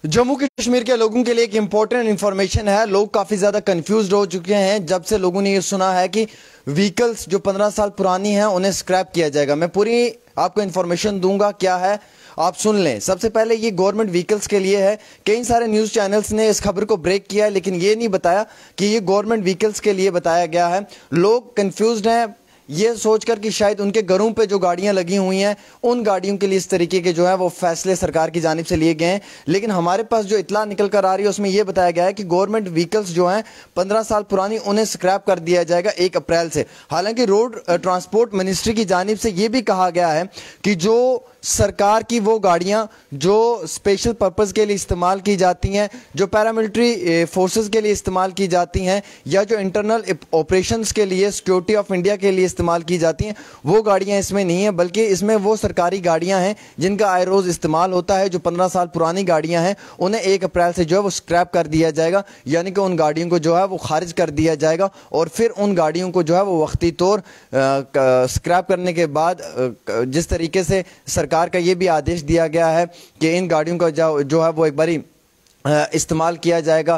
जम्मू कश्मीर के लोगों के लिए एक इंपॉर्टेंट इंफॉर्मेशन है। लोग काफ़ी ज़्यादा कंफ्यूज्ड हो चुके हैं जब से लोगों ने ये सुना है कि व्हीकल्स जो 15 साल पुरानी हैं उन्हें स्क्रैप किया जाएगा। मैं पूरी आपको इंफॉर्मेशन दूंगा, क्या है आप सुन लें। सबसे पहले ये गवर्नमेंट व्हीकल्स के लिए है। कई सारे न्यूज़ चैनल्स ने इस खबर को ब्रेक किया है, लेकिन ये नहीं बताया कि ये गवर्नमेंट व्हीकल्स के लिए बताया गया है। लोग कंफ्यूज्ड हैं ये सोचकर कि शायद उनके घरों पे जो गाड़ियां लगी हुई हैं उन गाड़ियों के लिए इस तरीके के जो है वो फैसले सरकार की जानिब से लिए गए हैं। लेकिन हमारे पास जो इत्तला निकल कर आ रही है उसमें यह बताया गया है कि गवर्नमेंट व्हीकल्स जो हैं 15 साल पुरानी उन्हें स्क्रैप कर दिया जाएगा 1 अप्रैल से। हालांकि रोड ट्रांसपोर्ट मिनिस्ट्री की जानिब से यह भी कहा गया है कि जो सरकार की वो गाड़ियां जो स्पेशल पर्पस के लिए इस्तेमाल की जाती हैं, जो पैरामिलिट्री फोर्सेस के लिए इस्तेमाल की जाती हैं, या जो इंटरनल ऑपरेशंस के लिए सिक्योरिटी ऑफ इंडिया के लिए इस्तेमाल की जाती हैं, वो गाड़ियां इसमें नहीं है, बल्कि इसमें वो सरकारी गाड़ियां हैं जिनका आए रोज़ इस्तेमाल होता है। जो 15 साल पुरानी गाड़ियां हैं उन्हें 1 अप्रैल से जो है वो स्क्रैप कर दिया जाएगा, यानी कि उन गाड़ियों को जो है वो खारिज कर दिया जाएगा। और फिर उन गाड़ियों को जो है वो वक्ती तौर स्क्रैप करने के बाद जिस तरीके से सरकार का ये भी आदेश दिया गया है कि इन गाड़ियों का जो है वो एक बारी इस्तेमाल किया जाएगा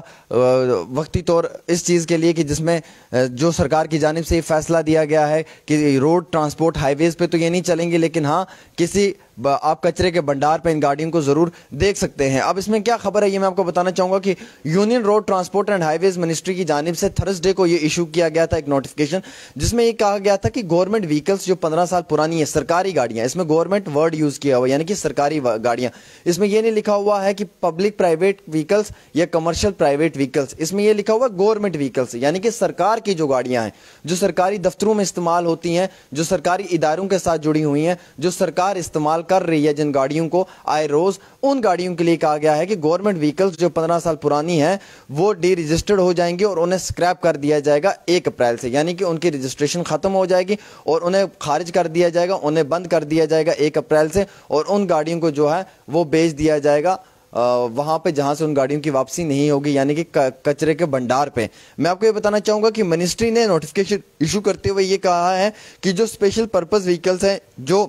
वक्ती तौर इस चीज़ के लिए कि जिसमें जो सरकार की जानिब से ये फैसला दिया गया है कि रोड ट्रांसपोर्ट हाईवेज़ पे तो ये नहीं चलेंगे, लेकिन हाँ किसी आप कचरे के भंडार पे इन गाड़ियों को ज़रूर देख सकते हैं। अब इसमें क्या खबर है ये मैं आपको बताना चाहूँगा कि union road transport and highways ministry की जानिब से थर्सडे को ये इशू किया गया था एक नोटिफिकेशन, जिसमें ये कहा गया था कि गवर्नमेंट व्हीकल्स जो 15 साल पुरानी है, सरकारी गाड़ियाँ, इसमें गवर्नमेंट वर्ड यूज़ किया हुआ यानी कि सरकारी गाड़ियाँ, इसमें यह नहीं लिखा हुआ है कि पब्लिक प्राइवेट व्हीकल्स या कमर्शियल प्राइवेट व्हीकल्स, इसमें यह लिखा हुआ गवर्नमेंट व्हीकल्स यानी कि सरकार की जो गाड़ियाँ हैं, जो सरकारी दफ्तरों में इस्तेमाल होती हैं, जो सरकारी इदारों के साथ जुड़ी हुई हैं, जो सरकार इस्तेमाल कर रही है जिन गाड़ियों को आए रोज, उन गाड़ियों के लिए कहा गया है कि गवर्नमेंट व्हीकल्स जो 15 साल पुरानी हैं वो डी रजिस्टर्ड हो जाएंगे और उन्हें स्क्रैप कर दिया जाएगा 1 अप्रैल से, यानी कि उनकी रजिस्ट्रेशन खत्म हो जाएगी और उन्हें खारिज कर दिया जाएगा, उन्हें बंद कर दिया जाएगा 1 अप्रैल से, और उन गाड़ियों को जो है वो बेच दिया जाएगा वहां पे जहां से उन गाड़ियों की वापसी नहीं होगी, यानी कि कचरे के भंडार पे। मैं आपको ये बताना चाहूंगा कि मिनिस्ट्री ने नोटिफिकेशन इशू करते हुए ये कहा है कि जो स्पेशल पर्पस व्हीकल्स हैं जो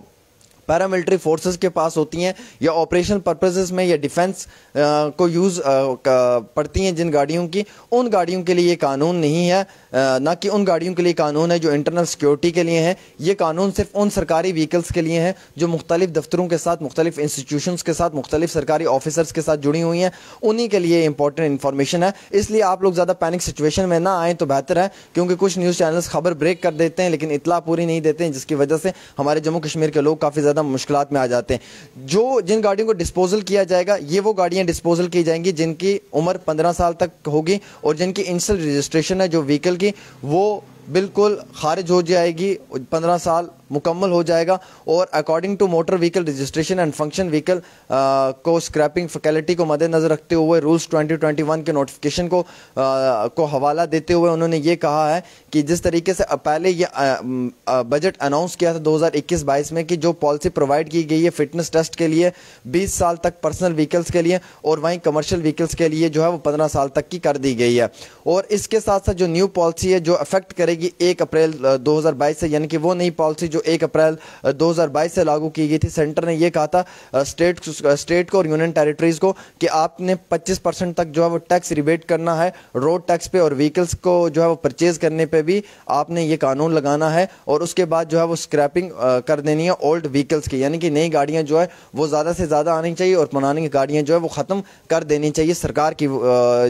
पैरामिलिट्री फोर्सेस के पास होती हैं या ऑपरेशन पर्पसेस में या डिफेंस को यूज़ पड़ती हैं जिन गाड़ियों की, उन गाड़ियों के लिए ये कानून नहीं है, ना कि उन गाड़ियों के लिए कानून है जो इंटरनल सिक्योरिटी के लिए हैं। ये कानून सिर्फ उन सरकारी व्हीकल्स के लिए हैं जो मुख्तलिफ दफ्तरों के साथ, मुख्तलिफ इंस्टीट्यूशंस के साथ, मुख्तलिफ सरकारी ऑफिसर्स के साथ जुड़ी हुई हैं, उन्हीं के लिए इंपॉर्टेंट इन्फॉर्मेशन है। इसलिए आप लोग ज़्यादा पैनिक सिचुएशन में ना आएँ तो बेहतर है, क्योंकि कुछ न्यूज़ चैनल्स खबर ब्रेक कर देते हैं लेकिन इतला पूरी नहीं देते हैं, जिसकी वजह से हमारे जम्मू कश्मीर के लोग काफ़ी ज़्यादा मुश्किलात में आ जाते हैं। जो जिन गाड़ियों को डिस्पोजल किया जाएगा ये वो गाड़ियां डिस्पोजल की जाएंगी जिनकी उम्र 15 साल तक होगी और जिनकी इनिशियल रजिस्ट्रेशन है जो व्हीकल की वो बिल्कुल खारिज हो जाएगी, 15 साल मुकम्मल हो जाएगा। और according to motor vehicle registration and function vehicle को स्क्रैपिंग फैकल्टी को मद्देनजर रखते हुए रूल्स 2021 के नोटिफिकेशन को हवाला देते हुए उन्होंने ये कहा है कि जिस तरीके से पहले ये बजट अनाउंस किया था 2021-22 में कि जो पॉलिसी प्रोवाइड की गई है फिटनेस टेस्ट के लिए 20 साल तक पर्सनल व्हीकल्स के लिए और वहीं कमर्शियल व्हीकल्स के लिए जो है वो 15 साल तक की कर दी गई है। और इसके साथ साथ जो न्यू पॉलिसी है जो अफेक्ट करेगी 1 अप्रैल 2022 से, यानी कि वो नई पॉलिसी जो 1 अप्रैल 2022 से लागू की गई थी। सेंटर ने ये कहा था स्टेट को और यूनियन टेरिटरीज को कि आपने 25% तक जो है वो टैक्स रिबेट करना है रोड टैक्स पे, और व्हीकल्स को जो है वो परचेज करने पे भी आपने ये कानून लगाना है, और उसके बाद जो है वो स्क्रैपिंग कर देनी है ओल्ड व्हीकल्स की, यानी कि नई गाड़ियां जो है वो ज़्यादा से ज़्यादा आनी चाहिए और पुरानी गाड़ियां जो है वो ख़त्म कर देनी चाहिए सरकार की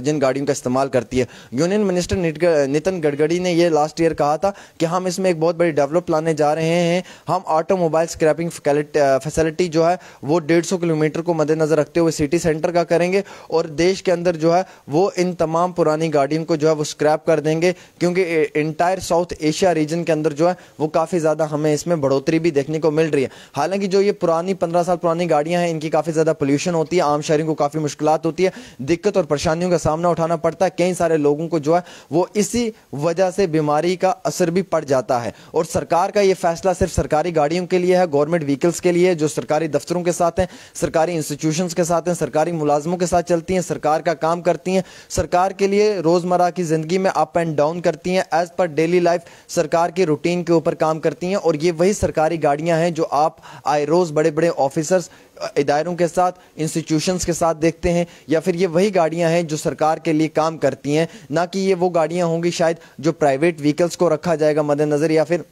जिन गाड़ियों का इस्तेमाल करती है। यूनियन मिनिस्टर नितिन गडकरी ने ये लास्ट ईयर कहा था कि हम इसमें एक बहुत बड़ी डेवलप लाने जा रहे हैं। हम ऑटोमोबाइल स्क्रैपिंग फैसिलिटी जो है वो 150 किलोमीटर को मद्देनजर रखते हुए सिटी सेंटर का करेंगे और देश के अंदर जो है वो इन तमाम पुरानी गाड़ियों को जो है वो स्क्रैप कर देंगे, क्योंकि इंटायर साउथ एशिया रीजन के अंदर जो है वो काफ़ी ज़्यादा हमें इसमें बढ़ोतरी भी देखने को मिल रही है। हालांकि जो ये पुरानी 15 साल पुरानी गाड़ियां हैं इनकी काफ़ी ज़्यादा पोल्यूशन होती है, आम शहरियों को काफ़ी मुश्किलात होती है, दिक्कत और परेशानियों का सामना उठाना पड़ता है। कई सारे लोगों को जो है वो इसी वजह से बीमारी का असर भी पड़ जाता है। और सरकार का ये फैसला सिर्फ सरकारी गाड़ियों के लिए है, गवर्नमेंट व्हीकल्स के लिए जो सरकारी दफ्तरों के साथ हैं, सरकारी इंस्टीट्यूशंस के साथ हैं, सरकारी मुलाजमों के साथ चलती हैं, सरकार का काम करती हैं, सरकार के लिए रोज़मर्रा की ज़िंदगी में अप एंड डाउन करती हैं, एज पर डेली लाइफ सरकार की रूटीन के ऊपर काम करती हैं। और ये वही सरकारी गाड़ियां हैं जो आप आए रोज़ बड़े बड़े ऑफिसर्स اداروں کے ساتھ, انسٹیٹیوشنز کے ساتھ دیکھتے ہیں, یا پھر یہ وہی گاڑیاں ہیں جو سرکار کے لیے کام کرتی ہیں, نہ کہ یہ وہ گاڑیاں ہوں گی شاید جو پرائیویٹ وہیکلز کو رکھا جائے گا مد نظر, یا پھر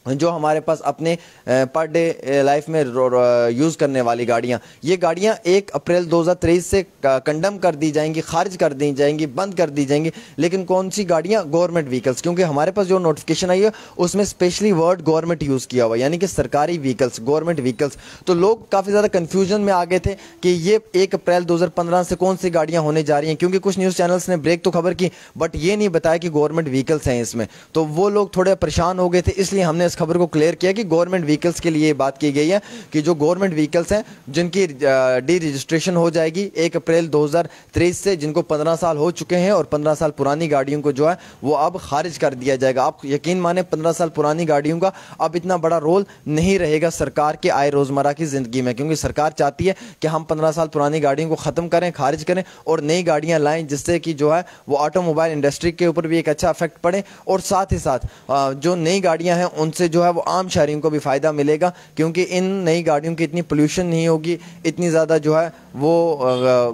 جو ہمارے پاس اپنے پر ڈے لائف میں یوز کرنے والی گاڑیاں. یہ گاڑیاں 1 اپریل 2023 سے کنڈم کر دی جائیں گی, خارج کر دی جائیں گی, بند کر دی جائیں گی. لیکن کون سی گاڑیاں؟ گورنمنٹ وہیکلز, کیونکہ ہمارے پاس جو نوٹیفکیشن آئی ہے اس میں اسپیشلی ورڈ گورنمنٹ یوز کیا ہوا, یعنی کہ سرکاری وہیکلز, گورنمنٹ وہیکلز. تو لوگ کافی زیادہ کنفیوژن میں آ گئے تھے کہ یہ 1 اپریل 2015 سے کون سی گاڑیاں ہونے جا رہی ہیں, کیونکہ کچھ نیوز چینلز نے بریک تو خبر کی بٹ یہ نہیں بتایا کہ گورنمنٹ وہیکلز ہیں اس میں. تو وہ لوگ تھوڑے پریشان ہو گئے تھے, اس لیے ہم نے اس خبر کو کلیئر کیا کہ گورنمنٹ وہیکلز کے لیے بات کی گئی ہے کہ جو گورنمنٹ وہیکلز ہیں جن کی ڈی رجسٹریشن ہو جائے گی 1 اپریل 2023 سے, جن کو 15 سال ہو چکے ہیں, اور 15 سال پرانی گاڑیوں کو جو ہے وہ اب خارج کر دیا جائے گا. آپ یقین مانیں 15 سال پرانی گاڑیوں کا اب اتنا بڑا رول نہیں رہے گا سرکار کے آئے روزمرہ کی زندگی میں, کیونکہ سرکار چاہتی ہے کہ ہم 15 سال پرانی گاڑیوں کو ختم کریں, خارج کریں اور نئی گاڑیاں لائیں, جس سے کہ جو ہے وہ آٹو موبائل انڈسٹری کے اوپر بھی ایک اچھا افیکٹ پڑے, اور ساتھ ہی ساتھ جو نئی گاڑیاں ہیں ان سے جو ہے وہ عام شہریوں کو بھی فائدہ ملے گا, کیونکہ ان نئی گاڑیوں کی اتنی پولیوشن نہیں ہوگی, اتنی زیادہ جو ہے وہ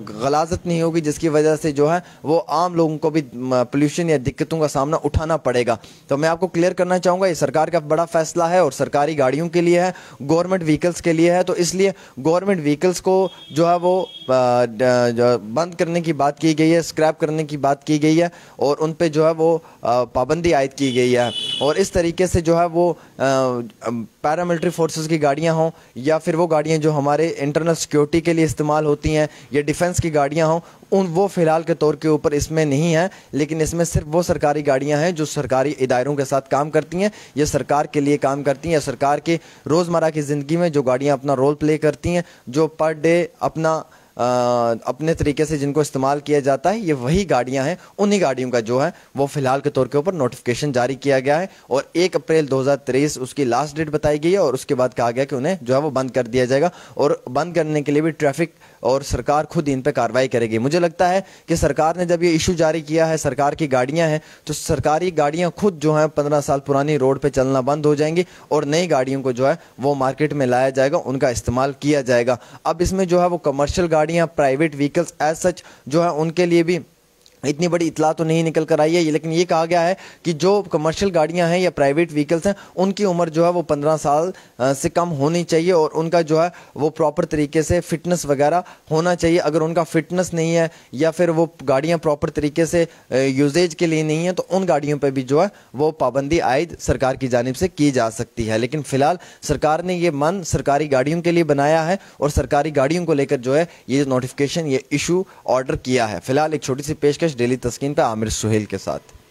غلاظت نہیں ہوگی, جس کی وجہ سے جو ہے وہ عام لوگوں کو بھی پولیوشن یا دقتوں کا سامنا اٹھانا پڑے گا. تو میں آپ کو کلیئر کرنا چاہوں گا یہ سرکار کا بڑا فیصلہ ہے, اور سرکاری گاڑیوں کے لیے ہے, گورنمنٹ وہیکلز کے لیے ہے. تو اس لیے گورنمنٹ وہیکلز کو جو ہے وہ بند کرنے کی بات کی گئی ہے, اسکریپ کرنے کی بات کی گئی ہے, اور ان پہ جو ہے وہ پابندی عائد کی گئی ہے. اور اس طریقے سے جو ہے وہ پیراملٹری فورسز کی گاڑیاں ہوں, یا پھر وہ گاڑیاں جو ہمارے انٹرنل سیکیورٹی کے لیے استعمال ہوتی ہیں, یا ڈیفنس کی گاڑیاں ہوں, وہ فی الحال کے طور کے اوپر اس میں نہیں ہیں. لیکن اس میں صرف وہ سرکاری گاڑیاں ہیں جو سرکاری اداروں کے ساتھ کام کرتی ہیں, یا سرکار کے لیے کام کرتی ہیں, یا سرکار کے روزمرہ کی زندگی میں جو گاڑیاں اپنا رول پلے کرتی ہیں, جو پر ڈے اپنے طریقے سے جن کو استعمال کیا جاتا ہے, یہ وہی گاڑیاں ہیں. انہی گاڑیوں کا جو ہے وہ فی الحال کے طور کے اوپر نوٹیفکیشن جاری کیا گیا ہے, اور 1 اپریل 2023 اس کی لاسٹ ڈیٹ بتائی گئی ہے, اور اس کے بعد کہا گیا کہ انہیں جو ہے وہ بند کر دیا جائے گا, اور بند کرنے کے لیے بھی ٹریفک اور سرکار خود ان پہ کارروائی کرے گی. مجھے لگتا ہے کہ سرکار نے جب یہ ایشو جاری کیا ہے, سرکار کی گاڑیاں ہیں, تو سرکاری گاڑیاں خود جو ہیں 15 سال پرانی روڈ پہ چلنا بند ہو جائیں گی, اور نئی گاڑیوں کو جو ہے وہ مارکیٹ میں لایا جائے گا, ان کا استعمال کیا جائے گا. اب اس میں جو ہے وہ کمرشل گاڑیاں, پرائیویٹ وہیکلز ایز سچ جو ہے ان کے لیے بھی اتنی بڑی اطلاع تو نہیں نکل کر آئی ہے, لیکن یہ کہا گیا ہے کہ جو کمرشل گاڑیاں ہیں یا پرائیویٹ وہیکلز ہیں ان کی عمر جو ہے وہ 15 سال سے کم ہونی چاہیے, اور ان کا جو ہے وہ پراپر طریقے سے فٹنس وغیرہ ہونا چاہیے. اگر ان کا فٹنس نہیں ہے, یا پھر وہ گاڑیاں پراپر طریقے سے یوزیج کے لیے نہیں ہیں, تو ان گاڑیوں پہ بھی جو ہے وہ پابندی عائد سرکار کی جانب سے کی جا سکتی ہے. لیکن فی الحال سرکار نے یہ من سرکاری گاڑیوں کے لیے بنایا ہے, اور سرکاری گاڑیوں کو لے کر جو ہے یہ نوٹیفکیشن, یہ ایشو آرڈر کیا ہے. فی الحال ایک چھوٹی سی پیشکش ڈیلی تسکین پہ عامر سہیل کے ساتھ.